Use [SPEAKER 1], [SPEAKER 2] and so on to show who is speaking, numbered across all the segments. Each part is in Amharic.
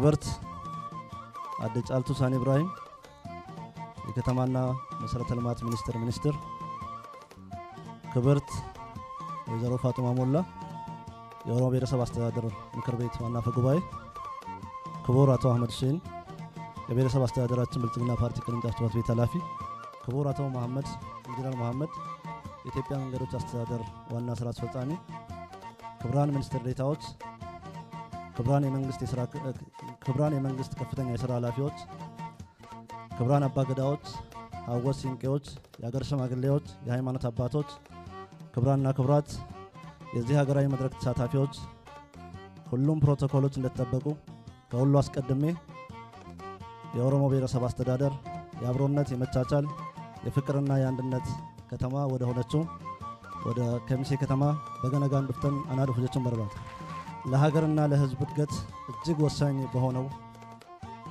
[SPEAKER 1] ክብርት አደ ጫልቱ ሳኒ ኢብራሂም የከተማና መሰረተ ልማት ሚኒስትር ክብርት ወይዘሮ ፋጡማ ሞላ የኦሮሞ ብሔረሰብ አስተዳደር ምክር ቤት ዋና አፈ ጉባኤ ክቡር አቶ አህመድ ሁሴን የብሔረሰብ አስተዳደራችን ብልጽግና ፓርቲ ቅርንጫፍ ጽሕፈት ቤት ኃላፊ ክቡር አቶ መሐመድ ኢንጂነር መሐመድ የኢትዮጵያ መንገዶች አስተዳደር ዋና ስራ አስፈጻሚ ክቡራን ሚኒስትር ዴታዎች ክቡራን የመንግስት ከፍተኛ የሥራ ኃላፊዎች ክቡራን አባገዳዎች ሀወስ ሲንቄዎች የሀገር ሽማግሌዎች የሃይማኖት አባቶች ክቡራንና ክቡራት የዚህ ሀገራዊ መድረክ ተሳታፊዎች ሁሉም ፕሮቶኮሎች እንደተጠበቁ ከሁሉ አስቀድሜ የኦሮሞ ብሔረሰብ አስተዳደር የአብሮነት የመቻቻል የፍቅርና የአንድነት ከተማ ወደ ሆነችው ወደ ከሚሴ ከተማ በገነጋን ድፍተን አናዱ ፍጀችን በርባት ለሀገርና ለህዝብ እድገት እጅግ ወሳኝ በሆነው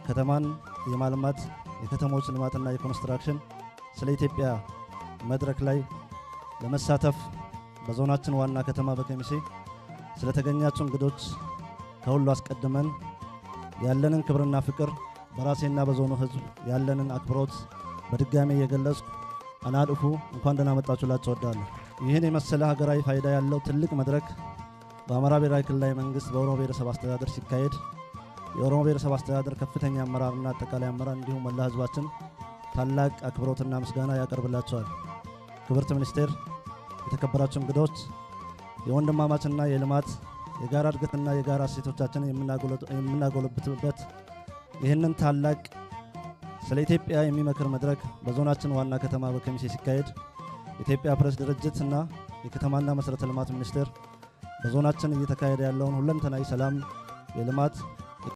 [SPEAKER 1] ከተማን የማልማት የከተሞች ልማትና የኮንስትራክሽን ስለ ኢትዮጵያ መድረክ ላይ ለመሳተፍ በዞናችን ዋና ከተማ በከሚሴ ስለተገኛችሁ እንግዶች ከሁሉ አስቀድመን ያለንን ክብርና ፍቅር በራሴና በዞኑ ህዝብ ያለንን አክብሮት በድጋሚ እየገለጽኩ አናዱፉ እንኳን ደህና መጣችሁ ላችሁ እወዳለሁ። ይህን የመሰለ ሀገራዊ ፋይዳ ያለው ትልቅ መድረክ በአማራ ብሔራዊ ክልላዊ መንግስት በኦሮሞ ብሔረሰብ አስተዳደር ሲካሄድ የኦሮሞ ብሔረሰብ አስተዳደር ከፍተኛ አመራርና አጠቃላይ አመራር እንዲሁም መላ ህዝባችን ታላቅ አክብሮትና ምስጋና ያቀርብላቸዋል። ክብርት ሚኒስቴር፣ የተከበራችሁ እንግዶች፣ የወንድማማችና የልማት የጋራ እድገትና የጋራ እሴቶቻችንን የምናጎለብትበት ይህንን ታላቅ ስለ ኢትዮጵያ የሚመክር መድረክ በዞናችን ዋና ከተማ በከሚሴ ሲካሄድ የኢትዮጵያ ፕሬስ ድርጅትና የከተማና መሰረተ ልማት ሚኒስቴር በዞናችን እየተካሄደ ያለውን ሁለንተናዊ ሰላም የልማት